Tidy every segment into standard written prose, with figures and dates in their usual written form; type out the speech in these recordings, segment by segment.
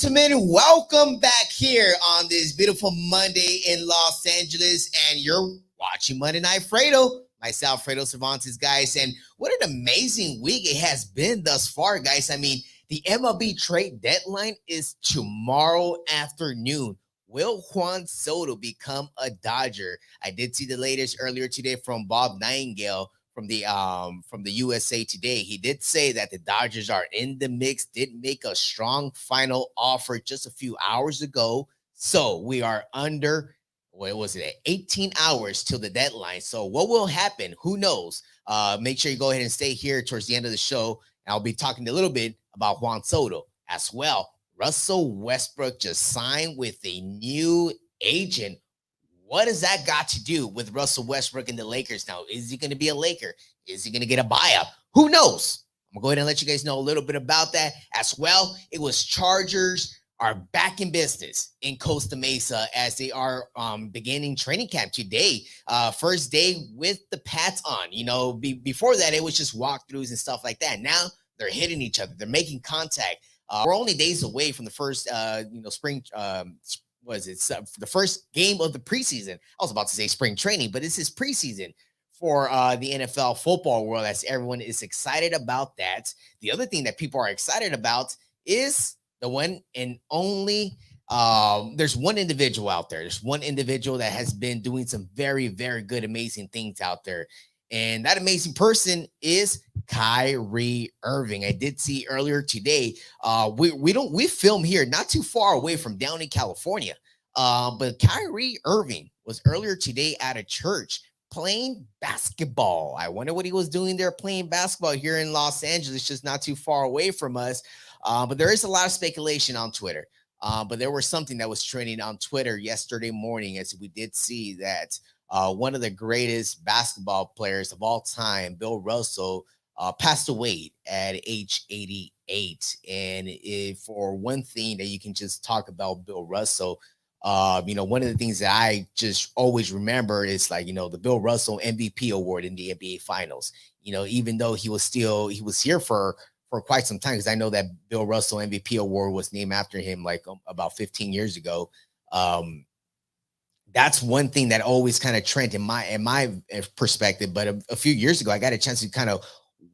gentlemen, welcome back here on this beautiful Monday in Los Angeles, and you're watching Monday Night Fredo. Myself, Fredo Cervantes, guys, and what an amazing week it has been thus far, guys. I mean, the MLB trade deadline is tomorrow afternoon. Will Juan Soto become a Dodger? I did see the latest earlier today from Bob Nightingale from the USA Today. He did say that the Dodgers are in the mix, did make a strong final offer just a few hours ago. So we are under, what was it, 18 hours till the deadline. So what will happen? Who knows? Make sure you go ahead and stay here towards the end of the show. And I'll be talking a little bit about Juan Soto as well. Russell Westbrook just signed with a new agent. What does that got to do with Russell Westbrook and the Lakers now? Is he going to be a Laker? Is he going to get a buyout? Who knows? I'm going to go ahead and let you guys know a little bit about that as well. It was Chargers are back in business in Costa Mesa as they are beginning training camp today. First day with the Pats on. You know, before that, it was just walkthroughs and stuff like that. Now they're hitting each other. They're making contact. We're only days away from the first, spring the first game of the preseason. I was about to say spring training, but this is preseason for the NFL football world, as everyone is excited about that. The other thing that people are excited about is the one and only, there's one individual out there. There's one individual that has been doing some very, very good, amazing things out there. And that amazing person is Kyrie Irving. I did see earlier today. We film here not too far away from Downey, California. But Kyrie Irving was earlier today at a church playing basketball. I wonder what he was doing there playing basketball here in Los Angeles, just not too far away from us. But there is a lot of speculation on Twitter. But there was something that was trending on Twitter yesterday morning, as we did see that one of the greatest basketball players of all time, Bill Russell, passed away at age 88. And for one thing that you can just talk about Bill Russell, one of the things that I just always remember is the Bill Russell MVP award in the NBA Finals. Even though he was here for quite some time, because I know that Bill Russell MVP award was named after him about 15 years ago. That's one thing that always kind of trend in my perspective. But a few years ago, I got a chance to kind of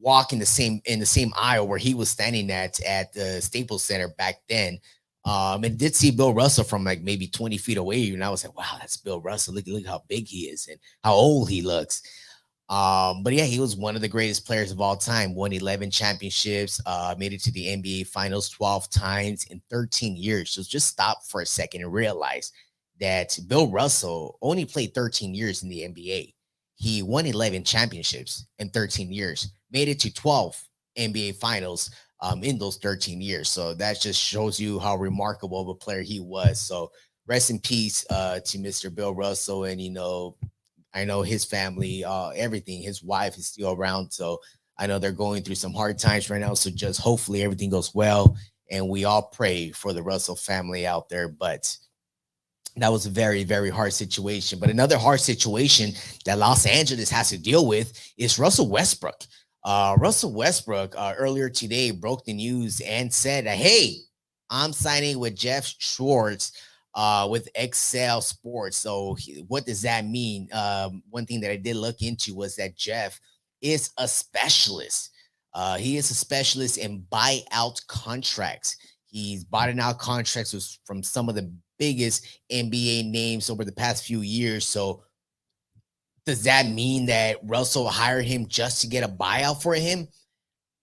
walk in the same aisle where he was standing at the Staples Center back then. And did see Bill Russell from maybe 20 feet away. And I was like, wow, that's Bill Russell. Look how big he is and how old he looks. But yeah, he was one of the greatest players of all time, won 11 championships, made it to the NBA Finals 12 times in 13 years. So just stop for a second and realize that Bill Russell only played 13 years in the NBA. He won 11 championships in 13 years, made it to 12 NBA Finals in those 13 years. So that just shows you how remarkable of a player he was. So rest in peace to Mr. Bill Russell. And, I know his family, everything, his wife is still around. So I know they're going through some hard times right now. So just hopefully everything goes well. And we all pray for the Russell family out there. But that was a very, very hard situation. But another hard situation that Los Angeles has to deal with is Russell Westbrook. Russell Westbrook earlier today broke the news and said, hey, I'm signing with Jeff Schwartz with Excel Sports. So what does that mean? One thing that I did look into was that Jeff is a specialist. He is a specialist in buyout contracts. He's bought out contracts from some of the biggest NBA names over the past few years. So does that mean that Russell hired him just to get a buyout for him?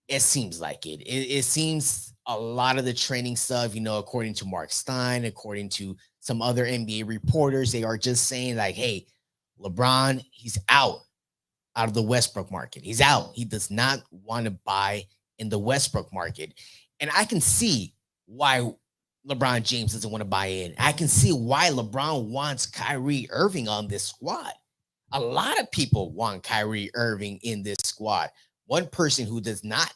It seems like it. It seems a lot of the training stuff, according to Mark Stein, according to some other NBA reporters, they are just saying hey, LeBron, he's out of the Westbrook market. He's out. He does not want to buy in the Westbrook market. And I can see why LeBron James doesn't want to buy in. I can see why LeBron wants Kyrie Irving on this squad. A lot of people want Kyrie Irving in this squad. One person who does not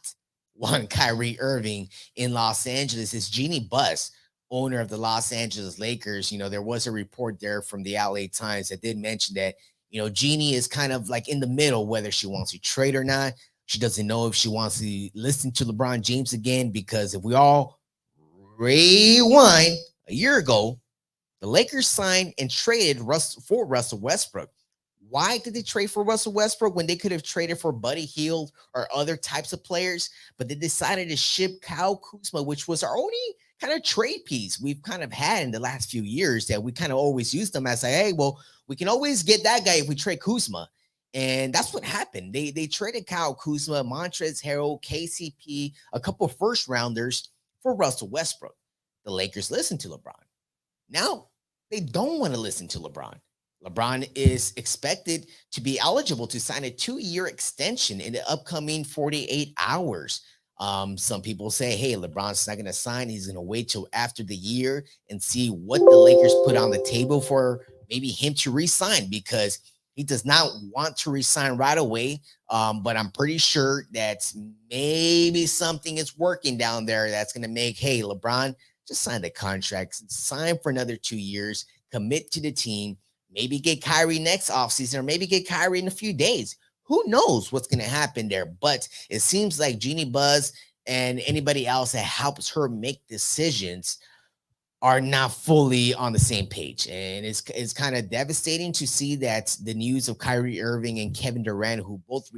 want Kyrie Irving in Los Angeles is Jeannie Buss, owner of the Los Angeles Lakers. There was a report there from the LA Times that did mention that, Jeannie is kind of in the middle, whether she wants to trade or not. She doesn't know if she wants to listen to LeBron James again, because if we all Rewind a year ago, the Lakers signed and traded for Russell Westbrook. Why did they trade for Russell Westbrook when they could have traded for Buddy Hield or other types of players? But they decided to ship Kyle Kuzma, which was our only kind of trade piece we've kind of had in the last few years that we kind of always use them as like, hey, well, we can always get that guy if we trade Kuzma. And that's what happened. They traded Kyle Kuzma, Montrezl Harrell, KCP, a couple of first rounders for Russell Westbrook. The Lakers listened to LeBron. Now they don't want to listen to LeBron. LeBron is expected to be eligible to sign a 2-year extension in the upcoming 48 hours. Some people say, hey, LeBron's not going to sign. He's going to wait till after the year and see what the Lakers put on the table for maybe him to resign, because he does not want to resign right away. But I'm pretty sure that maybe something is working down there that's going to make, hey, LeBron, just sign the contract, sign for another 2 years, commit to the team, maybe get Kyrie next offseason, or maybe get Kyrie in a few days. Who knows what's going to happen there? But it seems like Jeannie Buss and anybody else that helps her make decisions are not fully on the same page. And it's kind of devastating to see that the news of Kyrie Irving and Kevin Durant, who both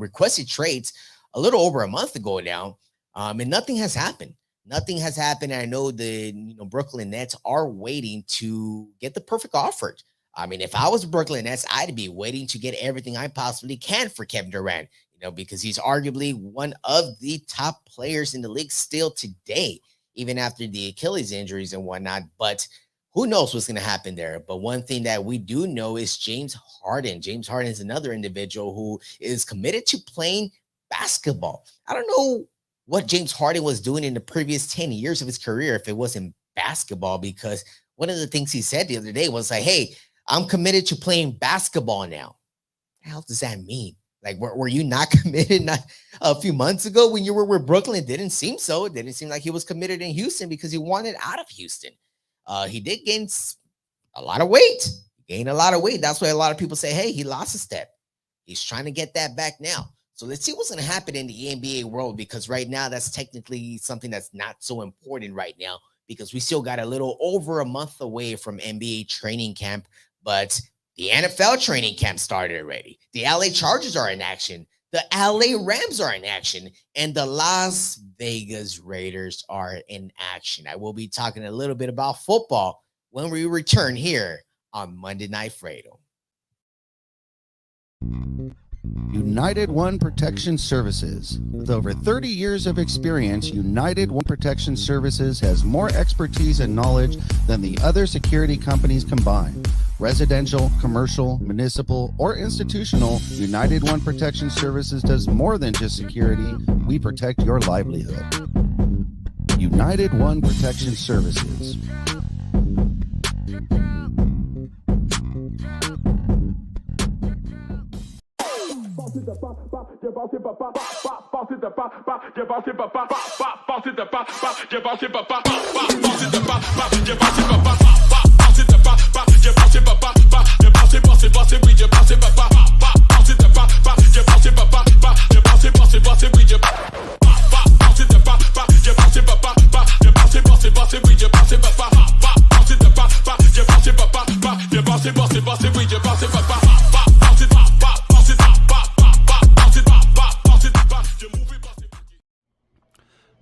requested trades a little over a month ago now, and nothing has happened. Nothing has happened. I know the Brooklyn Nets are waiting to get the perfect offer. I mean, if I was Brooklyn Nets, I'd be waiting to get everything I possibly can for Kevin Durant, because he's arguably one of the top players in the league still today, even after the Achilles injuries and whatnot. But who knows what's going to happen there? But one thing that we do know is James Harden. James Harden is another individual who is committed to playing basketball. I don't know what James Harden was doing in the previous 10 years of his career if it wasn't basketball, because one of the things he said the other day was like, hey, I'm committed to playing basketball now. What the hell does that mean? Like, were you not committed not a few months ago when you were with Brooklyn? It didn't seem so. It didn't seem like he was committed in Houston because he wanted out of Houston. He did gain a lot of weight. Gained a lot of weight. That's why a lot of people say, hey, he lost a step. He's trying to get that back now. So let's see what's going to happen in the NBA world, because right now that's technically something that's not so important right now, because we still got a little over a month away from NBA training camp. But the NFL training camp started already. The LA Chargers are in action. The LA Rams are in action. And the Las Vegas Raiders are in action. I will be talking a little bit about football when we return here on Monday Night Fredo. United One Protection Services. With over 30 years of experience, United One Protection Services has more expertise and knowledge than the other security companies combined. Residential, commercial, municipal, or institutional, United One Protection Services does more than just security. We protect your livelihood. United One Protection Services.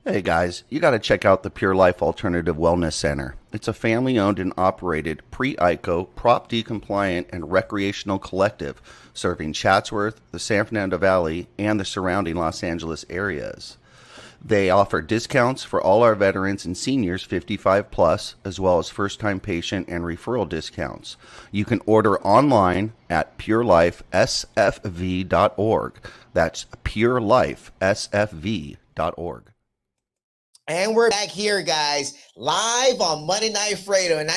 Hey guys, you got to check out the Pure Life Alternative Wellness Center. It's a family-owned and operated pre-ICO, Prop D compliant, and recreational collective serving Chatsworth, the San Fernando Valley, and the surrounding Los Angeles areas. They offer discounts for all our veterans and seniors 55 plus, as well as first-time patient and referral discounts. You can order online at purelifesfv.org. That's purelifesfv.org. And we're back here, guys, live on Monday Night Fredo. And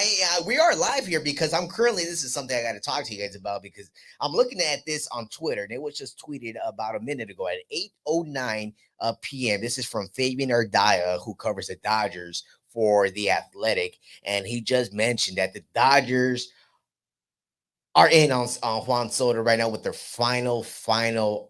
we are live here because this is something I got to talk to you guys about, because I'm looking at this on Twitter, and it was just tweeted about a minute ago at 8:09 p.m. This is from Fabian Ardaya, who covers the Dodgers for The Athletic. And he just mentioned that the Dodgers are in on Juan Soto right now with their final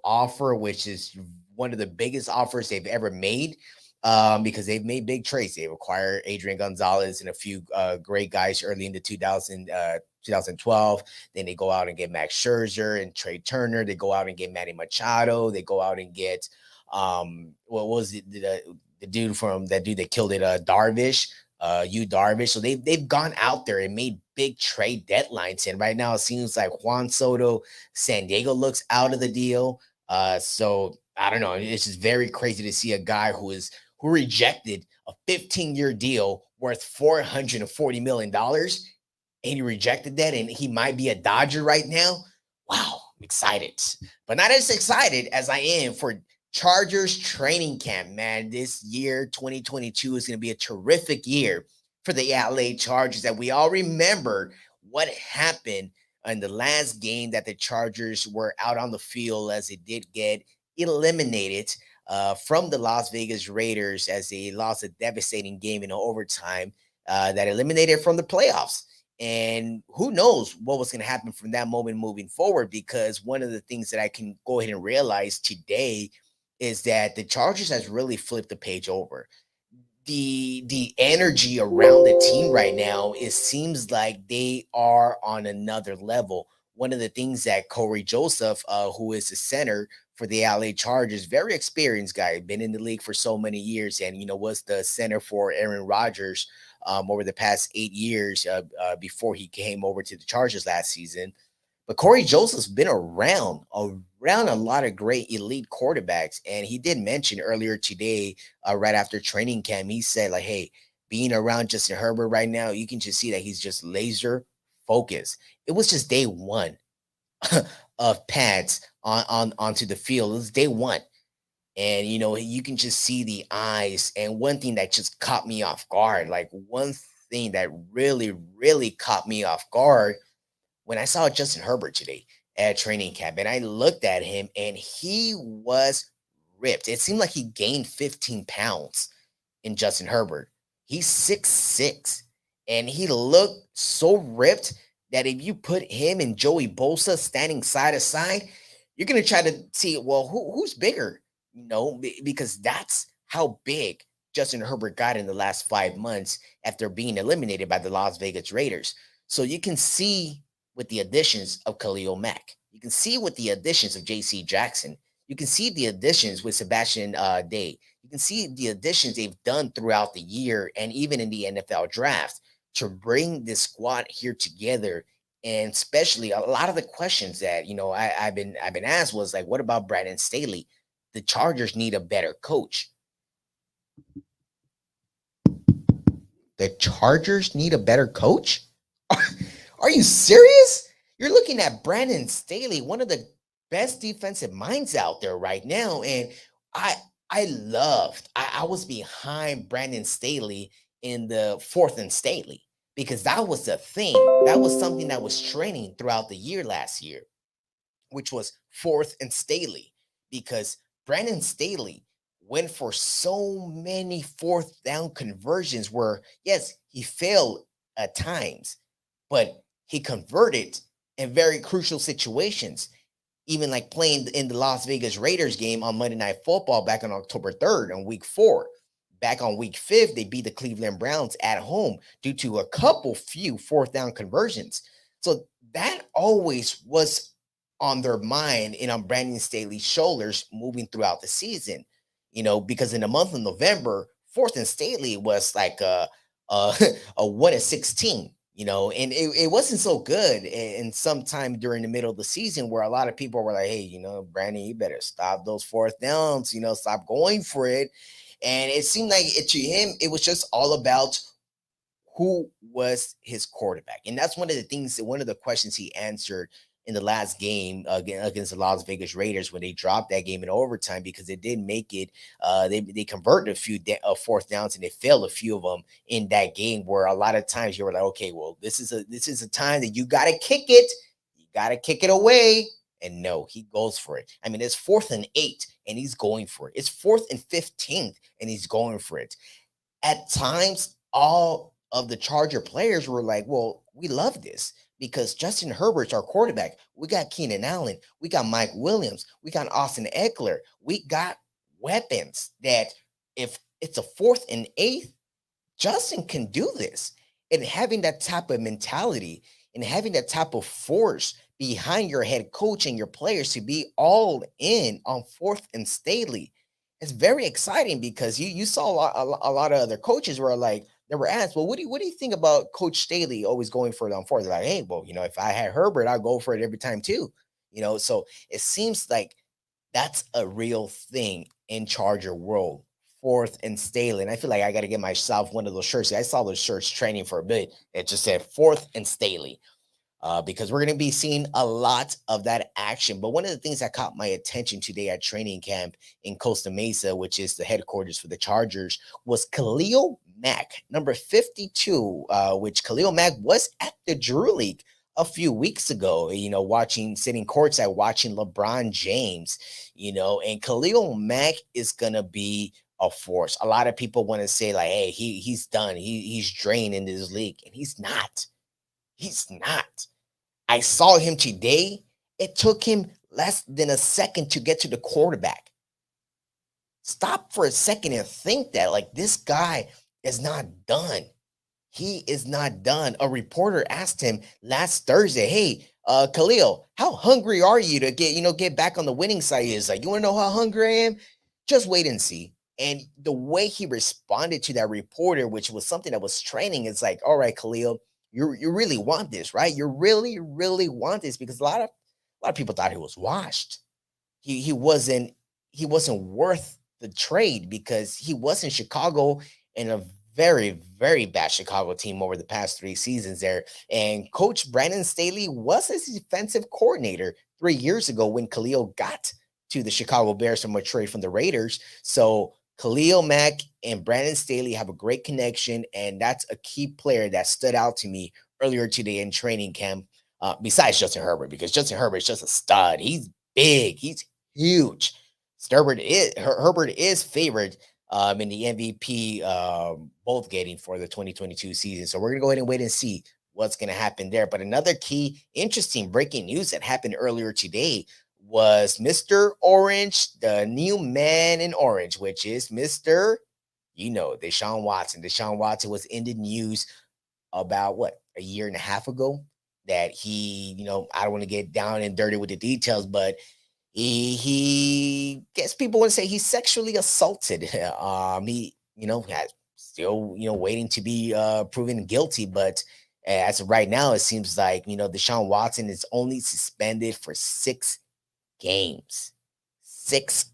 offer, which is one of the biggest offers they've ever made. because they've made big trades. They acquired Adrian Gonzalez and a few great guys early in the 2012. Then they go out and get Max Scherzer and Trey Turner. They go out and get Manny Machado. They go out and get what was it? The dude that killed it, Darvish, Darvish. So they've gone out there and made big trade deadlines. And right now it seems like Juan Soto, San Diego looks out of the deal. So I don't know. It's just very crazy to see a guy who rejected a 15-year deal worth $440 million. And he rejected that, and he might be a Dodger right now. Wow, I'm excited. But not as excited as I am for Chargers training camp, man. This year, 2022, is going to be a terrific year for the LA Chargers. That we all remember what happened in the last game that the Chargers were out on the field, as it did get eliminated from the Las Vegas Raiders as they lost a devastating game in overtime that eliminated from the playoffs. And who knows what was going to happen from that moment moving forward, because one of the things that I can go ahead and realize today is that the Chargers has really flipped the page over. The energy around the team right now, it seems like they are on another level. One of the things that Corey Joseph, who is the center for the LA Chargers, very experienced guy, been in the league for so many years, and was the center for Aaron Rodgers over the past 8 years before he came over to the Chargers last season. But Corey Joseph's been around a lot of great elite quarterbacks. And he did mention earlier today, right after training camp, he said, like, hey, being around Justin Herbert right now, you can just see that he's just laser focused. It was just day one of pads onto the field. It was day one. And, you can just see the eyes. And one thing that just caught me off guard, like one thing that really, really caught me off guard, when I saw Justin Herbert today at training camp, and I looked at him, and he was ripped. It seemed like he gained 15 pounds in Justin Herbert. He's 6'6", and he looked so ripped that if you put him and Joey Bosa standing side to side, you're going to try to see, well, who's bigger? Because that's how big Justin Herbert got in the last 5 months after being eliminated by the Las Vegas Raiders. So you can see with the additions of Khalil Mack. You can see with the additions of J.C. Jackson. You can see the additions with Sebastian Day. You can see the additions they've done throughout the year and even in the NFL draft to bring this squad here together. And especially a lot of the questions that, I've been asked was like, what about Brandon Staley? The Chargers need a better coach. The Chargers need a better coach? Are you serious? You're looking at Brandon Staley, one of the best defensive minds out there right now. And I was behind Brandon Staley in the 4th and Staley, because that was the thing. That was something that was trending throughout the year last year, which was 4th and Staley, because Brandon Staley went for so many 4th down conversions where, yes, he failed at times, but he converted in very crucial situations, even like playing in the Las Vegas Raiders game on Monday Night Football back on October 3rd on week 4. Back on week 5, they beat the Cleveland Browns at home due to a few 4th down conversions. So that always was on their mind and on Brandon Staley's shoulders moving throughout the season, because in the month of November, 4th and Staley was like a 1-16. And it wasn't so good. And sometime during the middle of the season where a lot of people were like, hey, Brandon, you better stop those 4th downs, stop going for it. And it seemed like to him, it was just all about who was his quarterback. And that's one of the questions he answered in the last game against the Las Vegas Raiders when they dropped that game in overtime, because they did make it. They converted a few 4th downs, and they failed a few of them in that game, where a lot of times you were like, okay, well, this is a time that you got to kick it. You got to kick it away. And no, he goes for it. I mean, it's 4th and 8, and he's going for it. It's 4th and 15th, and he's going for it. At times, all of the Charger players were like, well, we love this, because Justin Herbert's our quarterback. We got Keenan Allen. We got Mike Williams. We got Austin Eckler. We got weapons that if it's a 4th and 8. Justin can do this. And having that type of mentality and having that type of force behind your head coach and your players to be all in on 4th and Staley, it's very exciting because you saw a lot of other coaches were like, they were asked, well, what do you think about Coach Staley always going for it on 4th? They're like, hey, well, if I had Herbert, I'd go for it every time too. So it seems like that's a real thing in Charger world. 4th and Staley. And I feel like I got to get myself one of those shirts. I saw those shirts training for a bit. It just said 4th and Staley. Because we're going to be seeing a lot of that action. But one of the things that caught my attention today at training camp in Costa Mesa, which is the headquarters for the Chargers, was Khalil Mack, number 52, which Khalil Mack was at the Drew League a few weeks ago, sitting courtside, watching LeBron James, and Khalil Mack is going to be a force. A lot of people want to say like, hey, he's done. He's drained in this league, and he's not. He's not. I saw him today. It took him less than a second to get to the quarterback. Stop for a second and think that like this guy is not done. He is not done. A reporter asked him last Thursday, hey, Khalil, how hungry are you to get back on the winning side? He's like, you want to know how hungry I am? Just wait and see. And the way he responded to that reporter, which was something that was training, is like, all right, Khalil, you really want this, right? You really, really want this, because a lot of people thought he was washed. He wasn't worth the trade because he was in Chicago in a very, very bad Chicago team over the past 3 seasons there. And Coach Brandon Staley was his defensive coordinator 3 years ago when Khalil got to the Chicago Bears from a trade from the Raiders. So Khalil Mack and Brandon Staley have a great connection, and that's a key player that stood out to me earlier today in training camp, besides Justin Herbert, because Justin Herbert is just a stud. He's big. He's huge. Herbert is favored in the MVP both getting for the 2022 season. So we're going to go ahead and wait and see what's going to happen there. But another key, interesting breaking news that happened earlier today was Mr. Orange, the new man in orange, which is Mr. Deshaun Watson. Deshaun Watson was in the news about a year and a half ago that he, I don't want to get down and dirty with the details, but he guess people want to say he's sexually assaulted. He, has still, waiting to be proven guilty, but as of right now, it seems like, Deshaun Watson is only suspended for 6 games. 6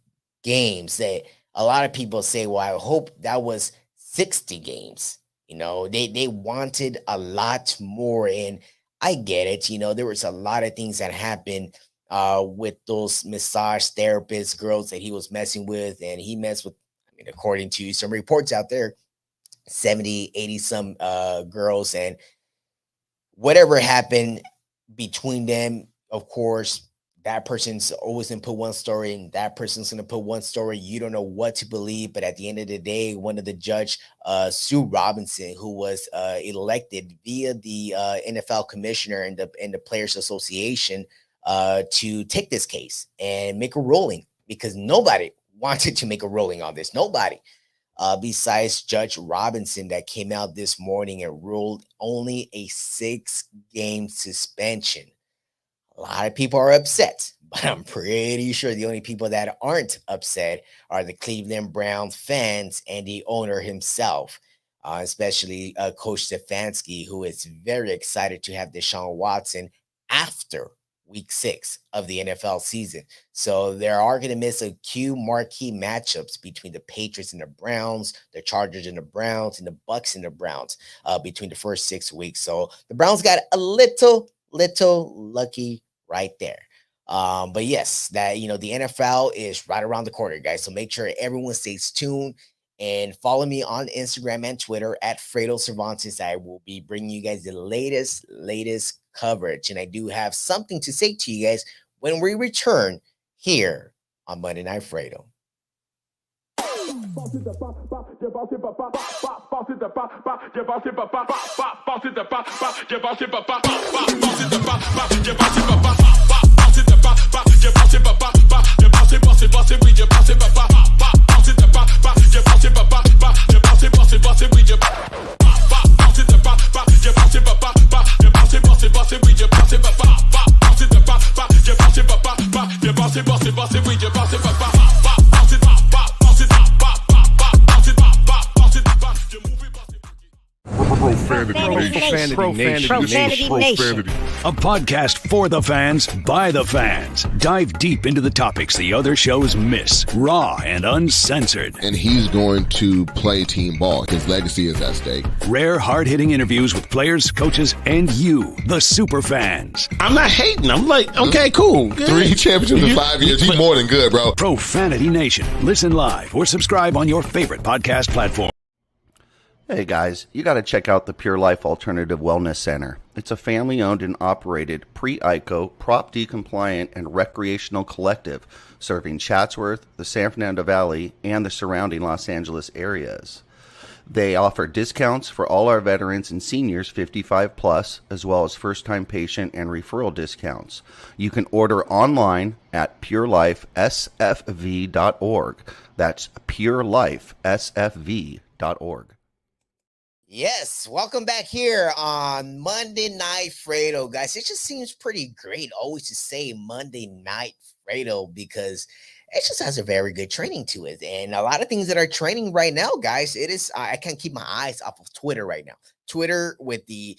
games. That a lot of people say, well, I hope that was 60 games. They wanted a lot more, and I get it. There was a lot of things that happened with those massage therapist girls that he was messing with, and he messed with, according to some reports out there, 70, 80 some girls, and whatever happened between them, of course, that person's always going to put one story, and that person's going to put one story. You don't know what to believe. But at the end of the day, one of the judge, Sue Robinson, who was elected via the NFL commissioner and the Players Association to take this case and make a ruling, because nobody wanted to make a ruling on this. Nobody besides Judge Robinson, that came out this morning and ruled only a 6-game suspension. A lot of people are upset, but I'm pretty sure the only people that aren't upset are the Cleveland Browns fans and the owner himself, especially Coach Stefanski, who is very excited to have Deshaun Watson after Week 6 of the NFL season. So there are going to miss a few marquee matchups between the Patriots and the Browns, the Chargers and the Browns, and the Bucks and the Browns between the first 6 weeks. So the Browns got a little lucky right there. But yes, that, the NFL is right around the corner, guys. So make sure everyone stays tuned and follow me on Instagram and Twitter at Fredo Cervantes. I will be bringing you guys the latest coverage. And I do have something to say to you guys when we return here on Monday Night Fredo. Profanity Nation. A podcast for the fans, by the fans. Dive deep into the topics the other shows miss. Raw and uncensored. And he's going to play team ball. His legacy is at stake. Rare, hard-hitting interviews with players, coaches, and you, the super fans. I'm not hating. I'm like, okay, cool. Good. 3 championships in 5 years. He's more than good, bro. Profanity Nation. Listen live or subscribe on your favorite podcast platform. Hey guys, you got to check out the Pure Life Alternative Wellness Center. It's a family-owned and operated pre-ICO, Prop D compliant, and recreational collective serving Chatsworth, the San Fernando Valley, and the surrounding Los Angeles areas. They offer discounts for all our veterans and seniors 55 plus, as well as first-time patient and referral discounts. You can order online at purelifesfv.org. That's purelifesfv.org. Yes, welcome back here on Monday Night Fredo, guys. It just seems pretty great always to say Monday Night Fredo because it just has a very good training to it. And a lot of things that are training right now, guys, I can't keep my eyes off of Twitter right now. Twitter with the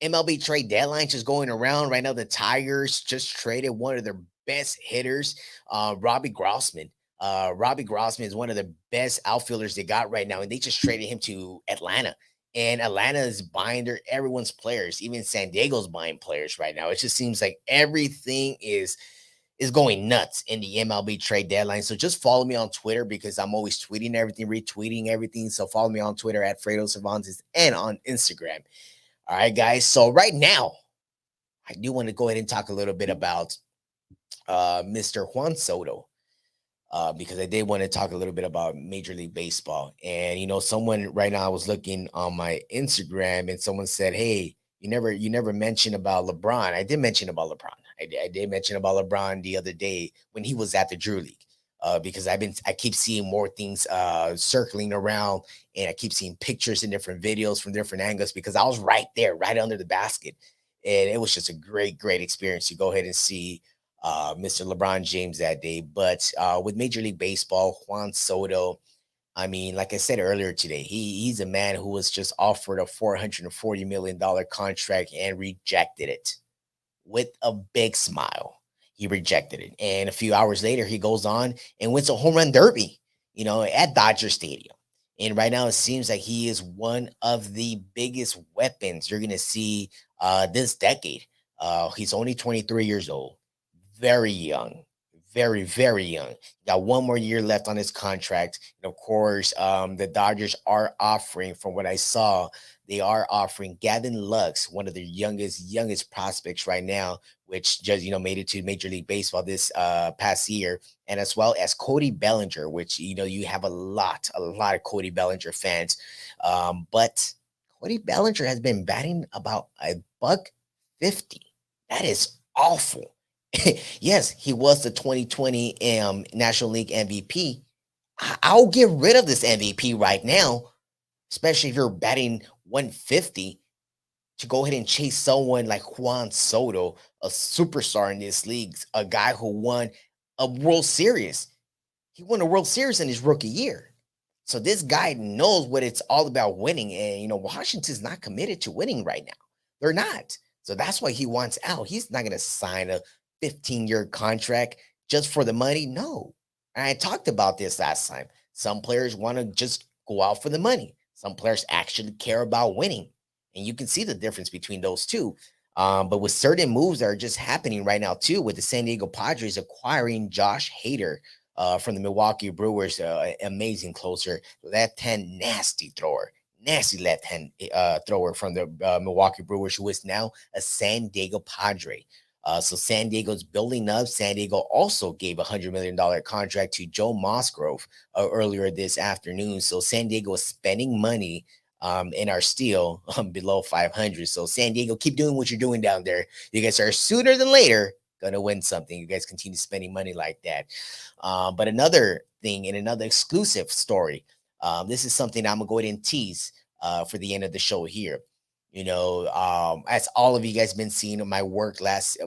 MLB trade deadline just going around right now. The Tigers just traded one of their best hitters, Robbie Grossman. Robbie Grossman is one of the best outfielders they got right now, and they just traded him to Atlanta. And Atlanta is buying everyone's players. Even San Diego's buying players right now. It just seems like everything is going nuts in the MLB trade deadline. So just follow me on Twitter because I'm always tweeting everything, retweeting everything. So follow me on Twitter at FREDOS Cervantes and on Instagram. All right, guys. So right now, I do want to go ahead and talk a little bit about Mr. Juan Soto. Because I did want to talk a little bit about Major League Baseball. And, someone right now I was looking on my Instagram and someone said, hey, you never mentioned about LeBron. I did mention about LeBron. I did mention about LeBron the other day when he was at the Drew League because I keep seeing more things circling around and I keep seeing pictures and different videos from different angles because I was right there, right under the basket. And it was just a great, great experience to go ahead and see Mr. LeBron James that day. But with Major League Baseball, Juan Soto, I mean, like I said earlier today, he's a man who was just offered a $440 million contract and rejected it with a big smile. He rejected it. And a few hours later, he goes on and wins a home run derby, at Dodger Stadium. And right now, it seems like he is one of the biggest weapons you're going to see this decade. He's only 23 years old. Very young, very, very young. Got one more year left on his contract. And of course, the Dodgers are offering, from what I saw, they are offering Gavin Lux, one of their youngest prospects right now, which just, made it to Major League Baseball this past year. And as well as Cody Bellinger, which, you have a lot of Cody Bellinger fans. But Cody Bellinger has been batting about $150. That is awful. Yes, he was the 2020 National League MVP. I'll get rid of this MVP right now, especially if you're batting 150, to go ahead and chase someone like Juan Soto, a superstar in this league, a guy who won a World Series. He won a World Series in his rookie year. So this guy knows what it's all about winning. And, Washington's not committed to winning right now. They're not. So that's why he wants out. He's not going to sign a 15-year contract just for the money. No. And I talked about this last time. Some players want to just go out for the money. Some players actually care about winning. And you can see the difference between those two. But with certain moves that are just happening right now, too, with the San Diego Padres acquiring Josh Hader from the Milwaukee Brewers, amazing closer, left-hand nasty thrower. Nasty left-hand thrower from the Milwaukee Brewers, who is now a San Diego Padre. So San Diego's building up. San Diego also gave a $100 million contract to Joe Musgrove earlier this afternoon. So San Diego is spending money and are still below 500. So San Diego, keep doing what you're doing down there. You guys are sooner than later going to win something. You guys continue spending money like that. But another thing and another exclusive story. This is something I'm going to go ahead and tease for the end of the show here. As all of you guys been seeing my work last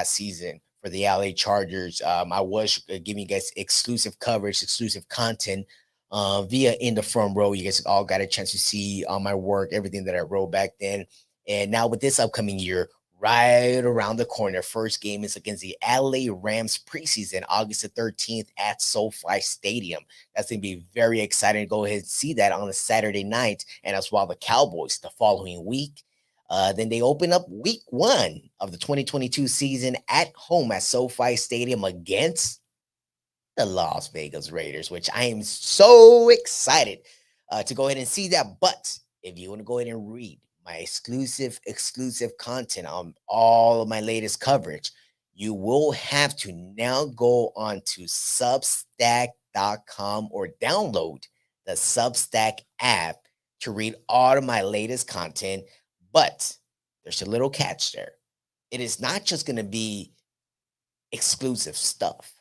season for the LA Chargers, I was giving you guys exclusive coverage, exclusive content via In the Front Row. You guys all got a chance to see my work, everything that I wrote back then. And now with this upcoming year, right around the corner, first game is against the LA Rams preseason, August the 13th at SoFi Stadium. That's going to be very exciting to go ahead and see that on a Saturday night. And as well, the Cowboys the following week. Then they open up week 1 of the 2022 season at home at SoFi Stadium against the Las Vegas Raiders, which I am so excited to go ahead and see that. But if you want to go ahead and read my exclusive content on all of my latest coverage, you will have to now go on to substack.com or download the Substack app to read all of my latest content. But there's a little catch there. It is not just going to be exclusive stuff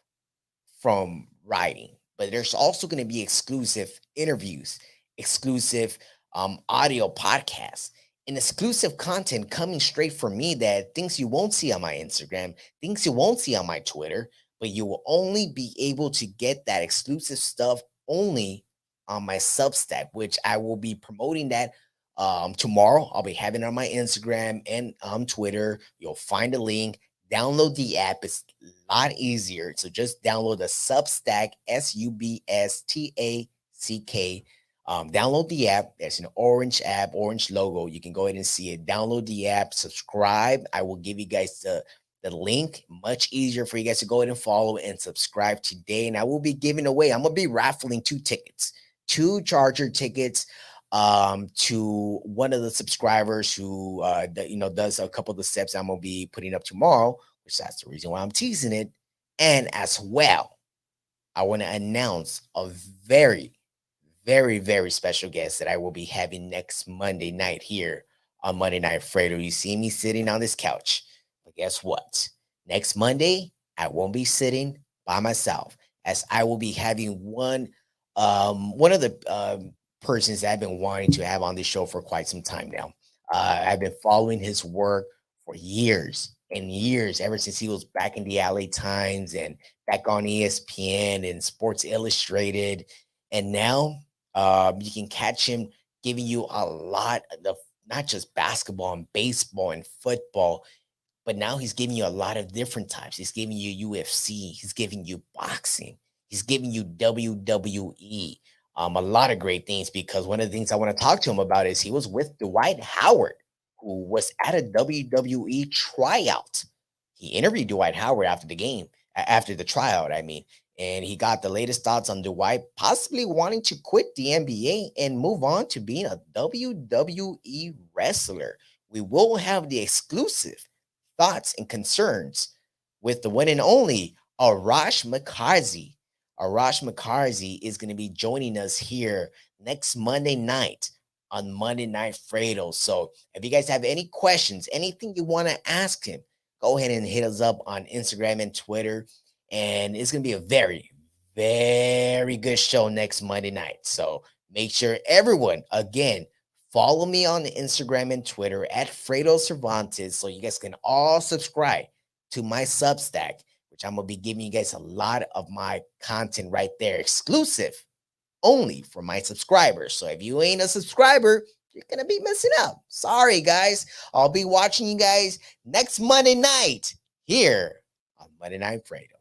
from writing, but there's also going to be exclusive interviews, exclusive audio podcasts, and exclusive content coming straight from me, that things you won't see on my Instagram, things you won't see on my Twitter, but you will only be able to get that exclusive stuff only on my Substack, which I will be promoting that tomorrow. I'll be having it on my Instagram and Twitter. You'll find a link. Download the app. It's a lot easier. So just download the Substack, Substack. Download the app. There's an orange app, orange logo. You can go ahead and see it. Download the app, subscribe. I will give you guys the link. Much easier for you guys to go ahead and follow and subscribe today. And I will be giving away, I'm going to be raffling 2 tickets, 2 Charger tickets to one of the subscribers who does a couple of the steps I'm going to be putting up tomorrow, which that's the reason why I'm teasing it. And as well, I want to announce a very, very, very special guest that I will be having next Monday night here on Monday Night Fredo. You see me sitting on this couch, but guess what? Next Monday, I won't be sitting by myself, as I will be having one of the persons that I've been wanting to have on this show for quite some time now. I've been following his work for years and years, ever since he was back in the LA Times and back on ESPN and Sports Illustrated. And now you can catch him giving you a lot of not just basketball and baseball and football, but now he's giving you a lot of different types. He's giving you UFC. He's giving you boxing. He's giving you WWE. A lot of great things, because one of the things I want to talk to him about is he was with Dwight Howard, who was at a WWE tryout. He interviewed Dwight Howard after the game, after the tryout, I mean, and he got the latest thoughts on Dwight possibly wanting to quit the NBA and move on to being a WWE wrestler. We will have the exclusive thoughts and concerns with the one and only Arash McCarthy. Arash McCarthy is going to be joining us here next Monday night on Monday Night Fredo. So if you guys have any questions, anything you want to ask him, go ahead and hit us up on Instagram and Twitter. And it's going to be a very, very good show next Monday night. So make sure everyone, again, follow me on Instagram and Twitter at Fredo Cervantes, so you guys can all subscribe to my Substack, which I'm going to be giving you guys a lot of my content right there, exclusive only for my subscribers. So if you ain't a subscriber, you're going to be missing out. Sorry, guys. I'll be watching you guys next Monday night here on Monday Night Fredo.